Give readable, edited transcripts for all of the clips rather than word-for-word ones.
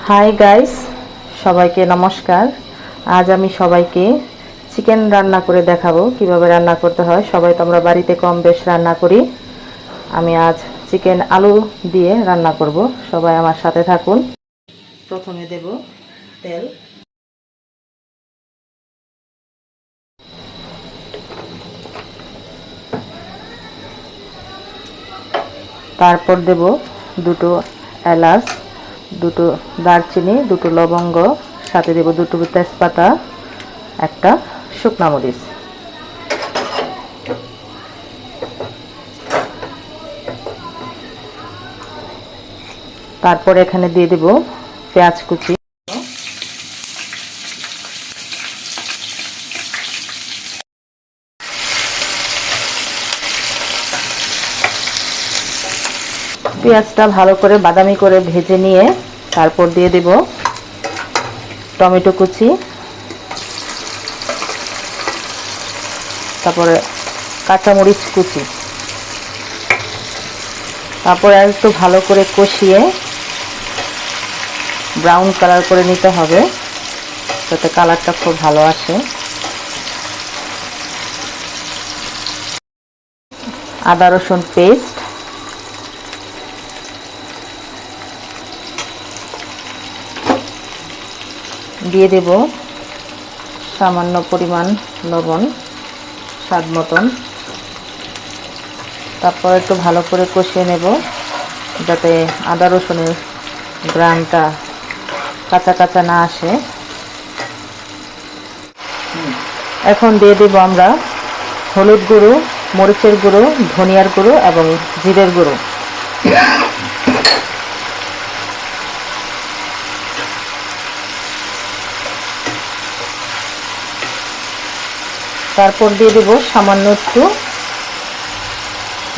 Hi guys, সবাইকে নমস্কার। আজ আমি সবাইকে চিকেন রান্না করে দেখাবো কিভাবে রান্না করতে হয়। সবাই তো আমরা বাড়িতে কম বেশ রান্না করি। আমি আজ চিকেন আলু দিয়ে রান্না করব। সবাই আমার সাথে থাকুন। প্রথমে দেব তেল, তারপর দেব দুটো এলাচ, দুটো দারচিনি, দুটো লবঙ্গ, সাথে দেব দুটো তেজপাতা, একটা শুকনা মরিচ। তারপর এখানে দিয়ে দেব পেঁয়াজ কুচি, পেঁয়াজটা ভালো করে বাদামি করে ভেজে নিয়ে তারপর দিয়ে দেব টমেটো কুচি, তারপরে কাঁচামরিচ কুচি। তারপরে একটু ভালো করে কষিয়ে ব্রাউন কালার করে নিতে হবে, যাতে কালারটা খুব ভালো আসে। আদা রসুন পেস্ট, দিয়ে দেব সামান্য পরিমাণ লবণ, স্বাদ মতন। তারপর একটু ভালো করে কষিয়ে নেব, যাতে আদা রসুনের গ্রানটা কাঁচা কাঁচা না আসে। এখন দিয়ে দেব আমরা হলুদ গুঁড়ো, মরিচের গুঁড়ো, ধনিয়ার গুঁড়ো এবং জিরের গুঁড়ো। তারপর দিয়ে দেব সামান্য একটু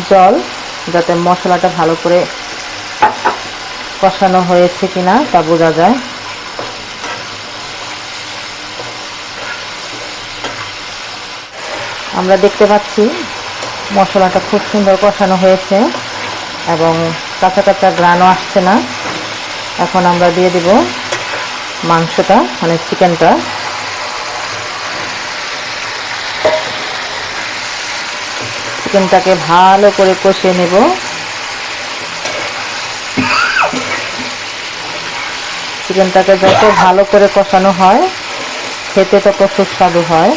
জল, যাতে মশলাটা ভালো করে কষানো হয়েছে কিনা তা বোঝা যায়। আমরা দেখতে পাচ্ছি মশলাটা খুব সুন্দর কষানো হয়েছে এবং কাঁচা কাঁচা গ্রানও আসছে না। এখন আমরা দিয়ে দেব মাংসটা, মানে চিকেনটা। চিকেনটাকে ভালো করে কষিয়ে নেব। চিকেনটাকে যত ভালো করে কষানো হয় খেতে তত সুস্বাদু হয়।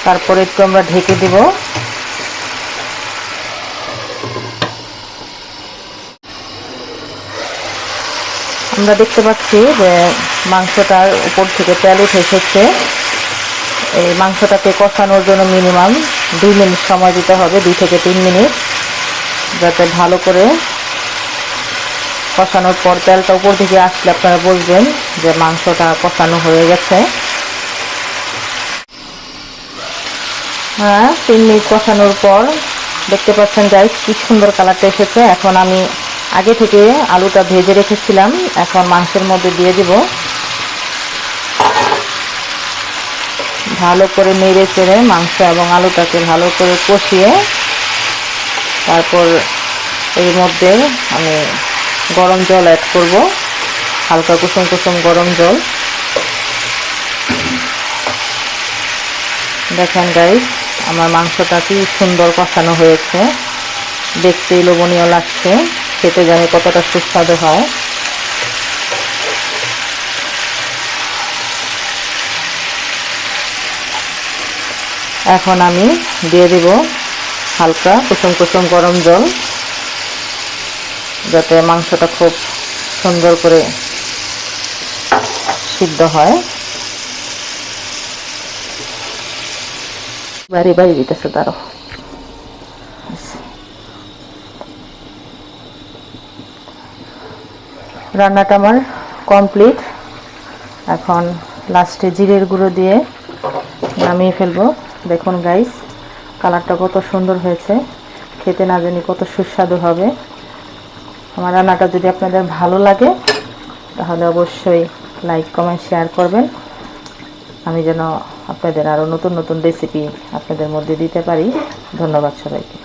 তারপরে একটু আমরা ঢেকে দিব। আমরা দেখতে পাচ্ছি যে মাংসটার উপর থেকে তেল উঠে এসেছে। এই মাংসটাকে কষানোর জন্য মিনিমাম 2 মিনিট সময় দিতে হবে, 2 থেকে 3 মিনিট, যাতে ভালো করে কষানোর পর তেলটা উপর থেকে আসলে আপনারা বুঝবেন যে মাংসটা কষানো হয়ে গেছে। হ্যাঁ, 3 মিনিট কষানোর পর দেখতে পাচ্ছেন গাইস কি সুন্দর কালারটা এসেছে। এখন আমি আগে থেকে আলুটা ভেজে রেখেছিলাম, এখন মাংসের মধ্যে দিয়ে দিব। ভালো করে নেড়ে চেড়ে মাংস এবং আলুটাকে ভালো করে কষিয়ে তারপর এর মধ্যে আমি গরম জল অ্যাড করব, হালকা কুসুম কুসুম গরম জল। দেখেন গাইস, আমার মাংসটা কি সুন্দর কষানো হয়েছে, দেখতেই লোভনীয় লাগছে, খেতে জানি কতটা সুস্বাদু হয়। এখন আমি দিয়ে দেব হালকা কুসুম কুসুম গরম জল, যাতে মাংসটা খুব সুন্দর করে সিদ্ধ হয়। বাড়ি বাড়ি দিতেছে তারও। রান্নাটা আমার কমপ্লিট। এখন লাস্টে জিরের গুঁড়ো দিয়ে নামিয়ে ফেলবো। দেখুন গাইস, কালারটা কত সুন্দর হয়েছে, খেতে না জানি কত সুস্বাদু হবে। আমার রান্নাটা যদি আপনাদের ভালো লাগে তাহলে অবশ্যই লাইক কমেন্ট শেয়ার করবেন। আমি যেন আপনাদের আরও নতুন নতুন রেসিপি আপনাদের মধ্যে দিতে পারি। ধন্যবাদ সবাইকে।